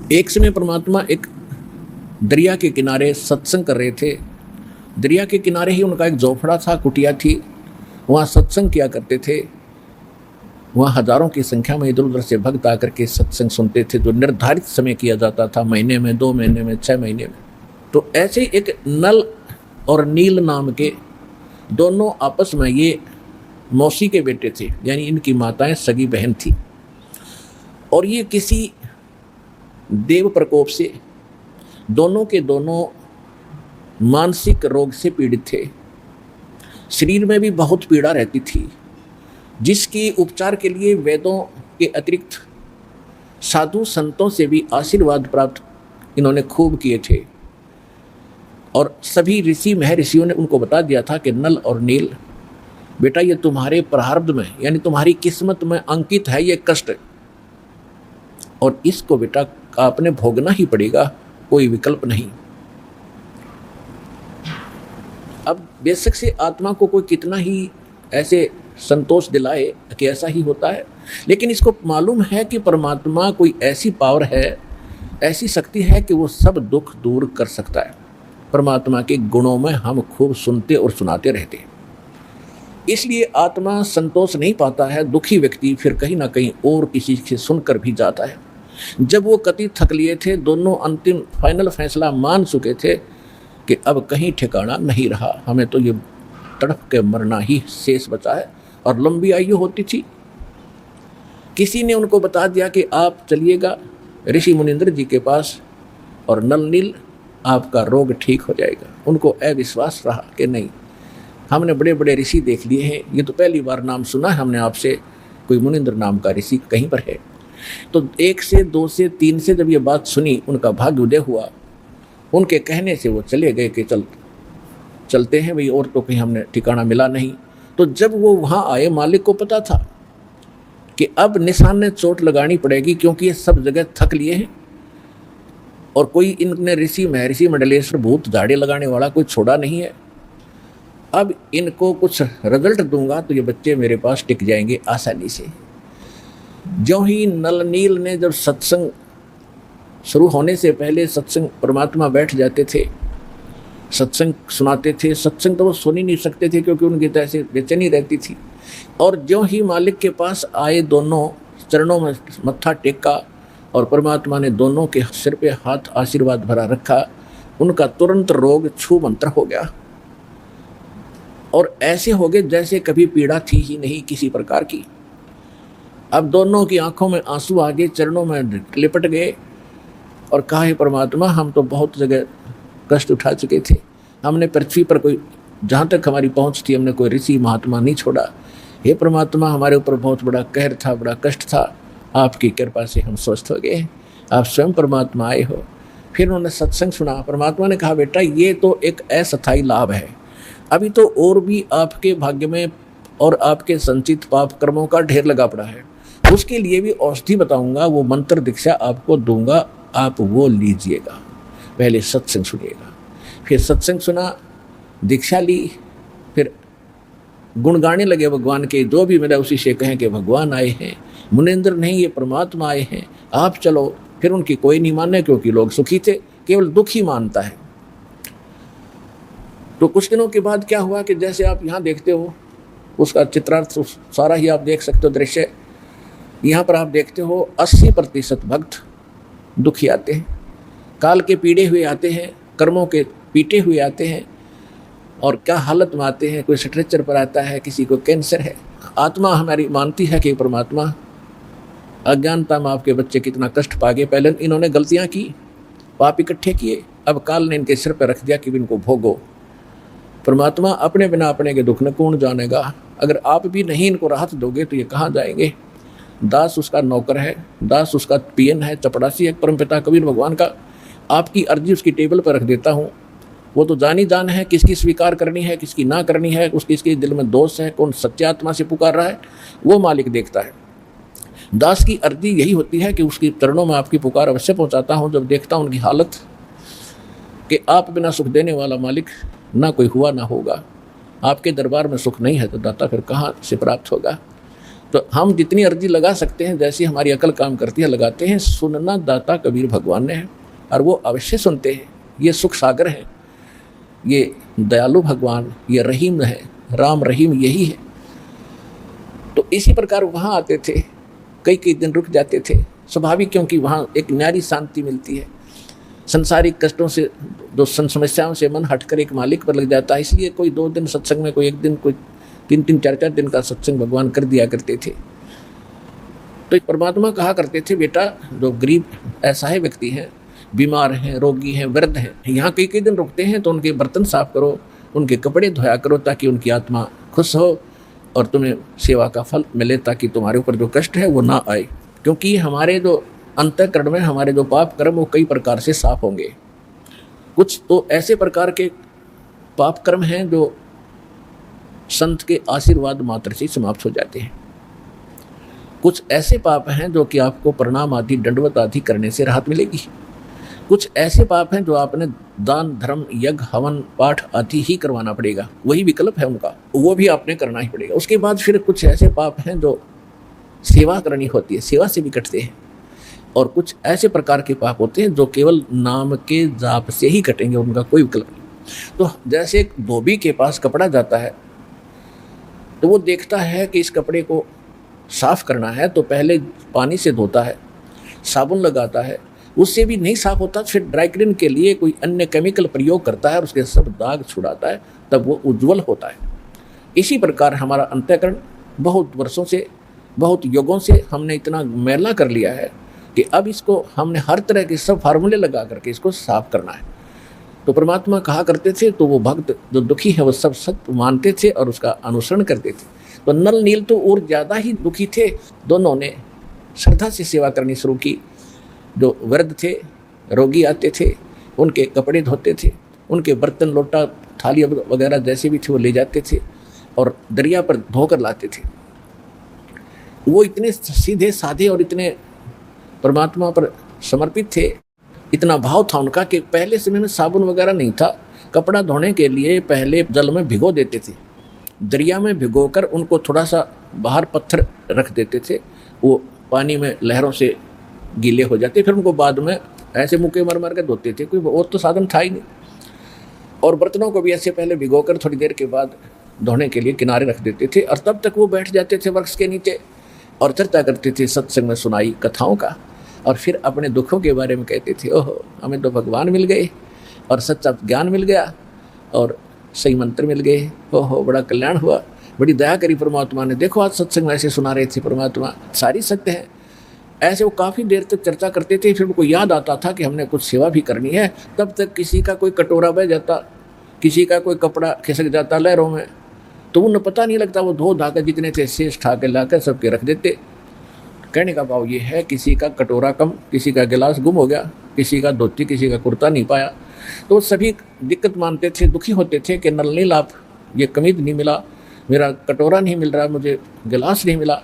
एक समय परमात्मा एक दरिया के किनारे सत्संग कर रहे थे। दरिया के किनारे ही उनका एक झोपड़ा था, कुटिया थी, वहाँ सत्संग किया करते थे। वहाँ हजारों की संख्या में इधर उधर से भक्त आकर के सत्संग सुनते थे, जो निर्धारित समय किया जाता था, महीने में, 2 महीने में, 6 महीने में। तो ऐसे ही एक नल और नील नाम के दोनों आपस में, ये मौसी के बेटे थे, यानी इनकी माताएं सगी बहन थी, और ये किसी देव प्रकोप से दोनों के दोनों मानसिक रोग से पीड़ित थे। शरीर में भी बहुत पीड़ा रहती थी, जिसकी उपचार के लिए वेदों के अतिरिक्त साधु संतों से भी आशीर्वाद प्राप्त इन्होंने खूब किए थे। और सभी ऋषि महर्षियों ने उनको बता दिया था कि नल और नील, बेटा ये तुम्हारे प्रारब्ध में, यानी तुम्हारी किस्मत में अंकित है ये कष्ट, और इसको बेटा आपने भोगना ही पड़ेगा, कोई विकल्प नहीं। अब बेशक से आत्मा को कोई कितना ही ऐसे संतोष दिलाए कि ऐसा ही होता है, लेकिन इसको मालूम है कि परमात्मा कोई ऐसी पावर है, ऐसी शक्ति है कि वो सब दुख दूर कर सकता है। परमात्मा के गुणों में हम खूब सुनते और सुनाते रहते हैं, इसलिए आत्मा संतोष नहीं पाता है। दुखी व्यक्ति फिर कहीं ना कहीं और किसी से सुनकर भी जाता है। जब वो कति थक लिए थे, दोनों अंतिम फाइनल फैसला मान चुके थे कि अब कहीं ठिकाना नहीं रहा, हमें तो ये तड़प के मरना ही शेष बचा है, और लंबी आयु होती थी। किसी ने उनको बता दिया कि आप चलिएगा ऋषि मुनिंद्र जी के पास, और नल नील आपका रोग ठीक हो जाएगा। उनको अविश्वास रहा कि नहीं, हमने बड़े बड़े ऋषि देख लिए हैं, ये तो पहली बार नाम सुना है हमने आपसे, कोई मुनिंद्र नाम का ऋषि कहीं पर है। तो 1 से 2 से 3 से जब ये बात सुनी, उनका भाग्य उदय हुआ। उनके कहने से वो चले गए कि चलते हैं भाई, और तो कहीं हमने ठिकाना मिला नहीं। तो जब वो वहाँ आए, मालिक को पता था कि अब निशान ने चोट लगानी पड़ेगी, क्योंकि ये सब जगह थक लिए हैं, और कोई इनने ऋषि महर्षि मंडलेश्वर भूत झाड़े लगाने वाला कोई छोड़ा नहीं है। अब इनको कुछ रिजल्ट दूंगा तो ये बच्चे मेरे पास टिक जाएंगे आसानी से। ज्यों ही नल नील ने जब सत्संग शुरू होने से पहले सत्संग, परमात्मा बैठ जाते थे, सत्संग सुनाते थे। सत्संग तो वो सुन ही नहीं सकते थे, क्योंकि उनकी तो ऐसे बेचैनी रहती थी। और ज्यों ही मालिक के पास आए, दोनों चरणों में मत्था टेका, और परमात्मा ने दोनों के सिर पे हाथ आशीर्वाद भरा रखा, उनका तुरंत रोग छू मंत्र हो गया, और ऐसे हो गए जैसे कभी पीड़ा थी ही नहीं किसी प्रकार की। अब दोनों की आंखों में आंसू आ गए, चरणों में लिपट गए, और कहा, हे परमात्मा, हम तो बहुत जगह कष्ट उठा चुके थे, हमने पृथ्वी पर कोई, जहाँ तक हमारी पहुँच थी, हमने कोई ऋषि महात्मा नहीं छोड़ा। हे परमात्मा, हमारे ऊपर बहुत बड़ा कहर था, बड़ा कष्ट था, आपकी कृपा से हम स्वस्थ हो गए, आप स्वयं परमात्मा आए हो। फिर उन्होंने सत्संग सुना। परमात्मा ने कहा, बेटा ये तो एक अस्थायी लाभ है, अभी तो और भी आपके भाग्य में और आपके संचित पाप कर्मों का ढेर लगा पड़ा है, उसके लिए भी औषधि बताऊंगा, वो मंत्र दीक्षा आपको दूंगा, आप वो लीजिएगा। पहले सत्संग सुनिएगा। फिर सत्संग सुना, दीक्षा ली, फिर गुण गाने लगे भगवान के, जो भी मेरा उसी से कहें कि भगवान आए हैं, मुनिंद्र नहीं ये परमात्मा आए हैं, आप चलो। फिर उनकी कोई नहीं माने, क्योंकि लोग सुखी थे, केवल दुख ही मानता है। तो कुछ दिनों के बाद क्या हुआ कि जैसे आप यहाँ देखते हो, उसका चित्रार्थ सारा ही आप देख सकते हो दृश्य। यहाँ पर आप देखते हो 80% भक्त दुखी आते हैं, काल के पीड़े हुए आते हैं, कर्मों के पीटे हुए आते हैं, और क्या हालत में आते हैं। कोई स्ट्रेचर पर आता है, किसी को कैंसर है। आत्मा हमारी मानती है कि परमात्मा, अज्ञानता में आपके बच्चे कितना कष्ट पा गए, पहले इन्होंने गलतियाँ की, पाप इकट्ठे किए, अब काल ने इनके सिर पर रख दिया कि इनको भोगो। परमात्मा अपने बिना अपने के दुख न कौन जानेगा। अगर आप भी नहीं इनको राहत दोगे तो ये कहाँ जाएंगे। दास उसका नौकर है, दास उसका पियन है, चपड़ासी है परमपिता कबीर भगवान का। आपकी अर्जी उसकी टेबल पर रख देता हूँ, वो तो जानी जान है किसकी स्वीकार करनी है, किसकी ना करनी है, उसकी दिल में दोष है, कौन सच्चे आत्मा से पुकार रहा है, वो मालिक देखता है। दास की अर्जी यही होती है कि उसकी चरणों में आपकी पुकार अवश्य पहुँचाता हूँ। जब देखता हूँ उनकी हालत कि आप बिना सुख देने वाला मालिक ना कोई हुआ ना होगा, आपके दरबार में सुख नहीं है तो दाता फिर कहाँ से प्राप्त होगा। तो हम जितनी अर्जी लगा सकते हैं, जैसी हमारी अकल काम करती है, लगाते हैं। सुनना दाता कबीर भगवान ने है और वो अवश्य सुनते हैं। ये सुख सागर हैं, ये दयालु भगवान, ये रहीम है, राम रहीम यही है। तो इसी प्रकार वहाँ आते थे, कई कई दिन रुक जाते थे, स्वाभाविक, क्योंकि वहाँ एक न्यारी शांति मिलती है। संसारिक कष्टों से, जो समस्याओं से मन हटकर एक मालिक पर लग जाता है। इसलिए कोई 2 दिन सत्संग में, कोई 1 दिन, कोई 3-3, 4-4 दिन का सत्संग भगवान कर दिया करते थे। तो परमात्मा कहा करते थे, बेटा जो गरीब असहाय व्यक्ति हैं, बीमार हैं, रोगी हैं, वृद्ध हैं, यहाँ कई कई दिन रुकते हैं, तो उनके बर्तन साफ करो, उनके कपड़े धोया करो, ताकि उनकी आत्मा खुश हो और तुम्हें सेवा का फल मिले, ताकि तुम्हारे ऊपर जो कष्ट है वो ना आए। क्योंकि हमारे जो अंतःकरण में हमारे जो पाप कर्म वो कई प्रकार से साफ होंगे। कुछ तो ऐसे प्रकार के पाप कर्म हैं जो संत के आशीर्वाद मात्र से समाप्त हो जाते हैं। कुछ ऐसे पाप हैं जो कि आपको प्रणाम आदि, दंडवत आदि करने से राहत मिलेगी। कुछ ऐसे पाप हैं जो आपने दान धर्म यज्ञ हवन पाठ आदि ही करवाना पड़ेगा, वही विकल्प है उनका, वो भी आपने करना ही पड़ेगा। उसके बाद फिर कुछ ऐसे पाप हैं जो सेवा करनी होती है, सेवा से भी कटते हैं। और कुछ ऐसे प्रकार के पाप होते हैं जो केवल नाम के जाप से ही कटेंगे, उनका कोई विकल्प नहीं। तो जैसे एक धोबी के पास कपड़ा जाता है, तो वो देखता है कि इस कपड़े को साफ करना है, तो पहले पानी से धोता है, साबुन लगाता है, उससे भी नहीं साफ होता, फिर ड्राई क्लीन के लिए कोई अन्य केमिकल प्रयोग करता है और उसके सब दाग छुड़ाता है, तब वो उज्जवल होता है। इसी प्रकार हमारा अंतःकरण बहुत वर्षों से, बहुत युगों से हमने इतना मैला कर लिया है कि अब इसको हमने हर तरह के सब फार्मूले लगा करके इसको साफ करना है। तो परमात्मा कहा करते थे, तो वो भक्त जो दुखी है वो सब सत्य मानते थे और उसका अनुसरण करते थे। तो नल नील तो और ज़्यादा ही दुखी थे, दोनों ने श्रद्धा से सेवा करनी शुरू की। जो वृद्ध थे, रोगी आते थे, उनके कपड़े धोते थे, उनके बर्तन लोटा थाली वगैरह जैसे भी थे वो ले जाते थे और दरिया पर धोकर लाते थे। वो इतने सीधे साधे और इतने परमात्मा पर समर्पित थे, इतना भाव था उनका कि पहले समय में साबुन वगैरह नहीं था। कपड़ा धोने के लिए पहले जल में भिगो देते थे, दरिया में भिगोकर उनको थोड़ा सा बाहर पत्थर रख देते थे, वो पानी में लहरों से गीले हो जाते, फिर उनको बाद में ऐसे मुक्के मार मार के धोते थे, कोई और तो साधन था ही नहीं। और बर्तनों को भी ऐसे पहले भिगोकर थोड़ी देर के बाद धोने के लिए किनारे रख देते थे, और तब तक वो बैठ जाते थे वृक्ष के नीचे और चर्चा करते थे सत्संग में सुनाई कथाओं का, और फिर अपने दुखों के बारे में कहते थे, ओहो हमें तो भगवान मिल गए और सच्चा ज्ञान मिल गया और सही मंत्र मिल गए, ओहो बड़ा कल्याण हुआ, बड़ी दया करी परमात्मा ने, देखो आज सत्संग में ऐसे सुना रहे थे परमात्मा, सारी सत्य है। ऐसे वो काफ़ी देर तक चर्चा करते थे। फिर उनको याद आता था कि हमने कुछ सेवा भी करनी है, तब तक किसी का कोई कटोरा बह जाता, किसी का कोई कपड़ा खिसक जाता लहरों में, तो उन्हें पता नहीं लगता, वो धो धाकर जितने थे शेष ठा के लाकर सबके रख देते। कहने का भाव ये है, किसी का कटोरा कम, किसी का गिलास गुम हो गया, किसी का धोती, किसी का कुर्ता नहीं पाया, तो सभी दिक्कत मानते थे, दुखी होते थे कि नल नील आप, ये कमीज नहीं मिला, मेरा कटोरा नहीं मिल रहा, मुझे गिलास नहीं मिला।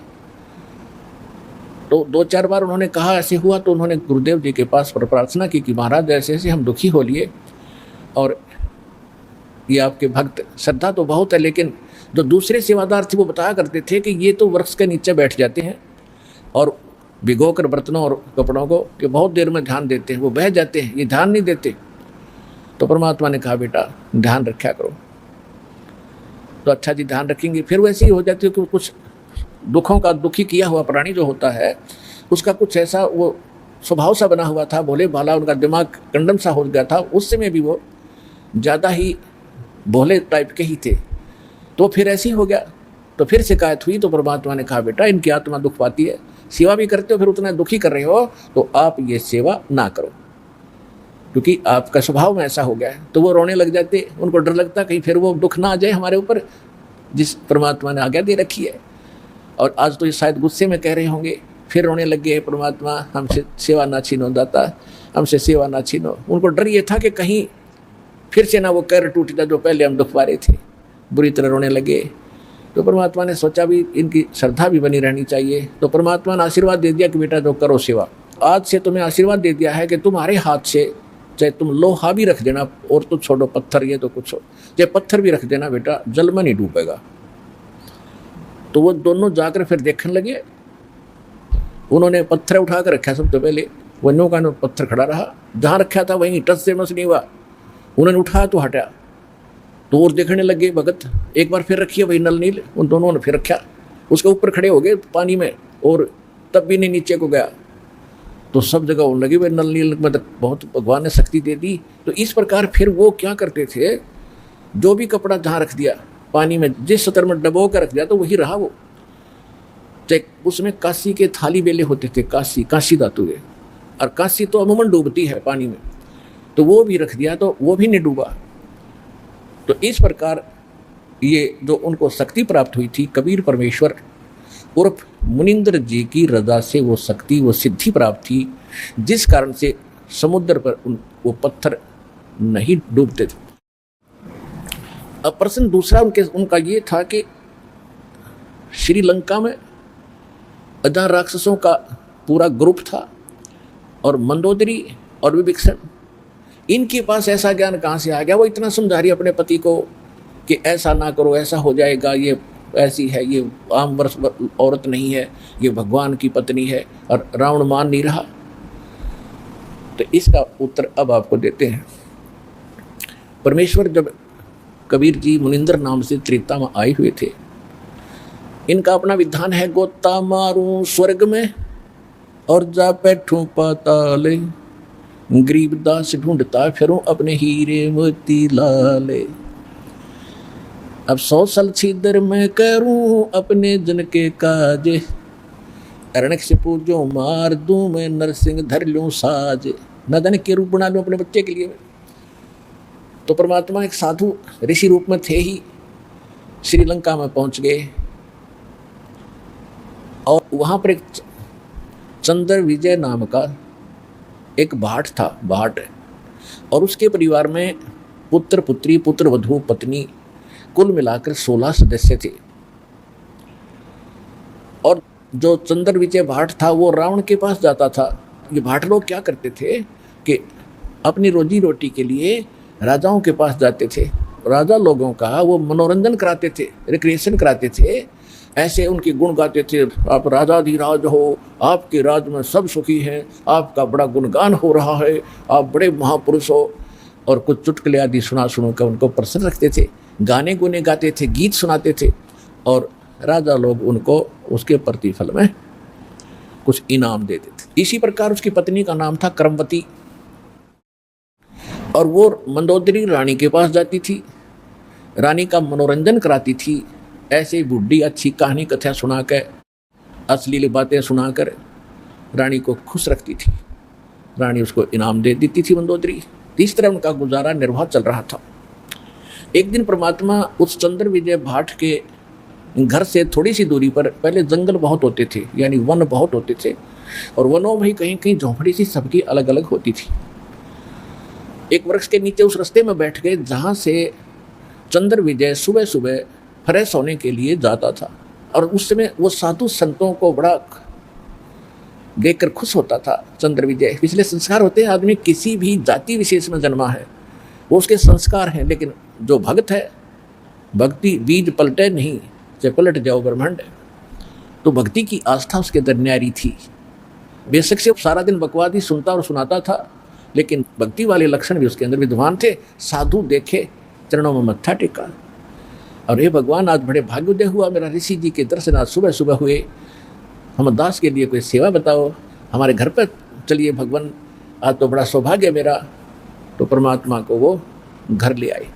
तो 2-4 बार उन्होंने कहा ऐसे हुआ, तो उन्होंने गुरुदेव जी के पास प्रार्थना की कि महाराज ऐसे ऐसे हम दुखी हो लिए, और ये आपके भक्त, श्रद्धा तो बहुत है, लेकिन जो दूसरे सेवादार थे वो बताया करते थे कि ये तो वृक्ष के नीचे बैठ जाते हैं और भिगो कर बर्तनों और कपड़ों को कि बहुत देर में ध्यान देते हैं, वो बह जाते हैं, ये ध्यान नहीं देते। तो परमात्मा ने कहा बेटा ध्यान रखा करो। तो अच्छा जी ध्यान रखेंगे। फिर वैसे ही हो जाती है कि कुछ दुखों का, दुखी किया हुआ प्राणी जो होता है उसका कुछ ऐसा वो स्वभाव सा बना हुआ था, भोले भाला, उनका दिमाग कंडम सा हो गया था, उस समय भी वो ज़्यादा ही भोले टाइप के ही थे। तो फिर ऐसे ही हो गया, तो फिर शिकायत हुई। तो परमात्मा ने कहा बेटा इनकी आत्मा दुख पाती है, सेवा भी करते हो फिर उतना दुखी कर रहे हो, तो आप ये सेवा ना करो, क्योंकि आपका स्वभाव में ऐसा हो गया है। तो वो रोने लग जाते, उनको डर लगता कहीं फिर वो दुख ना आ जाए हमारे ऊपर, जिस परमात्मा ने आज्ञा दे रखी है। और आज तो ये शायद गुस्से में कह रहे होंगे, फिर रोने लग गए, परमात्मा हमसे सेवा ना छीनो, दाता हमसे सेवा ना छीनो। उनको डर ये था कि कहीं फिर से ना वो कर टूट जाए जो पहले हम दुख पा रहे थे, बुरी तरह रोने लगे। तो परमात्मा ने सोचा भी इनकी श्रद्धा भी बनी रहनी चाहिए। तो परमात्मा ने आशीर्वाद दे दिया कि बेटा जो करो सेवा, आज से तुम्हें आशीर्वाद दे दिया है कि तुम्हारे हाथ से चाहे तुम लोहा भी रख देना, और तो छोड़ो पत्थर, ये तो कुछ हो, चाहे पत्थर भी रख देना बेटा, जल में नहीं डूबेगा। तो वो दोनों जाकर फिर देखने लगे। उन्होंने पत्थर उठा कर रखा सबसे पहले, वन्यों का पत्थर खड़ा रहा, जहाँ रखा था वहीं टच से मस नहीं हुआ। उन्होंने उठाया तो हटा, तो और देखने लगे भगत, एक बार फिर रखिए वही नल नील, उन दोनों ने फिर रखा, उसके ऊपर खड़े हो गए पानी में, और तब भी नहीं नीचे को गया। तो सब जगह होने लगी, वह नल नील मतलब बहुत भगवान ने शक्ति दे दी। तो इस प्रकार फिर वो क्या करते थे, जो भी कपड़ा जहाँ रख दिया पानी में, जिस सतर में डबो कर रख दिया तो वही रहा वो। चाहे उसमें काशी के थाली बेले होते थे, काशी धातु के, और काशी तो अमूमन डूबती है पानी में, तो वो भी रख दिया तो वो भी नहीं डूबा। तो इस प्रकार ये जो उनको शक्ति प्राप्त हुई थी, कबीर परमेश्वर उर्फ मुनिंद्र जी की रजा से वो शक्ति, वो सिद्धि प्राप्त थी, जिस कारण से समुद्र पर वो पत्थर नहीं डूबते थे। अब प्रश्न दूसरा उनका ये था कि श्रीलंका में जहाँ राक्षसों का पूरा ग्रुप था, और मंदोदरी और विभीषण, इनके पास ऐसा ज्ञान कहाँ से आ गया? वो इतना समझा रही अपने पति को कि ऐसा ना करो, ऐसा हो जाएगा, ये ऐसी है, ये आम वर्ष औरत नहीं है, ये भगवान की पत्नी है, और रावण मान नहीं रहा। तो इसका उत्तर अब आपको देते हैं। परमेश्वर जब कबीर जी मुनिंद्र नाम से त्रेता में आए हुए थे, इनका अपना विधान है, गोता मारूं स्वर्ग में और जा बैठूं पाताले, गरीबदास ढूंढता फिरूं अपने हीरे मोती लाले। अब 100 साल छिदर मैं करूं अपने जन के काजे, अरणक से पूजो मार दूं मैं नरसिंह धर लूं साज, नदन के रूप बना लूं अपने बच्चे के लिए। तो परमात्मा एक साधु ऋषि रूप में थे ही, श्रीलंका में पहुंच गए, और वहां पर एक चंद्र विजय नाम का एक भाट था, भाट, और उसके परिवार में पुत्र पुत्री, पुत्र वधू, पत्नी, कुल मिलाकर 16 सदस्य थे। और जो चंद्र विजय भाट था वो रावण के पास जाता था। ये भाट लोग क्या करते थे कि अपनी रोजी रोटी के लिए राजाओं के पास जाते थे, राजा लोगों का वो मनोरंजन कराते थे, रिक्रिएशन कराते थे, ऐसे उनके गुण गाते थे, आप राजाधिराज हो, आपके राज में सब सुखी हैं, आपका बड़ा गुणगान हो रहा है, आप बड़े महापुरुष हो, और कुछ चुटकुले आदि सुना कर उनको प्रसन्न रखते थे, गाने गुने गाते थे, गीत सुनाते थे, और राजा लोग उनको उसके प्रतिफल में कुछ इनाम देते थे। इसी प्रकार उसकी पत्नी का नाम था करमवती, और वो मंदोदरी रानी के पास जाती थी, रानी का मनोरंजन कराती थी, ऐसे बुढ़ी अच्छी कहानी कथा सुनाकर, अश्लील बातें सुनाकर रानी को खुश रखती थी। रानी उसको इनाम दे देती थी मंदोदरी। इस तरह उनका गुजारा निर्वाह चल रहा था। एक दिन परमात्मा उस चंद्र विजय भाट के घर से थोड़ी सी दूरी पर, पहले जंगल बहुत होते थे, यानी वन बहुत होते थे, और वनों में कहीं कहीं झोंपड़ी सी सबकी अलग अलग होती थी। एक वृक्ष के नीचे उस रास्ते में बैठ गए जहाँ से चंद्र विजय सुबह सुबह फ्रेश होने के लिए जाता था, और उस समय वो साधु संतों को बड़ा देखकर खुश होता था। चंद्र विजय पिछले संस्कार होते हैं, आदमी किसी भी जाति विशेष में जन्मा है वो उसके संस्कार हैं, लेकिन जो भक्त है, भक्ति बीज पलटे नहीं, चाहे पलट जाओ ब्रह्मांड। तो भक्ति की आस्था उसके अंदर न्यारी थी। बेशक से सारा दिन बकवाद ही सुनता और सुनाता था, लेकिन भक्ति वाले लक्षण भी उसके अंदर विद्वान थे। साधु देखे, चरणों में मत्था टेका, और हे भगवान, आज बड़े भाग्योदय हुआ, मेरा ऋषि जी के दर्शन आज सुबह सुबह हुए, हम दास के लिए कोई सेवा बताओ, हमारे घर पर चलिए भगवान, आज तो बड़ा सौभाग्य मेरा। तो परमात्मा को वो घर ले आए।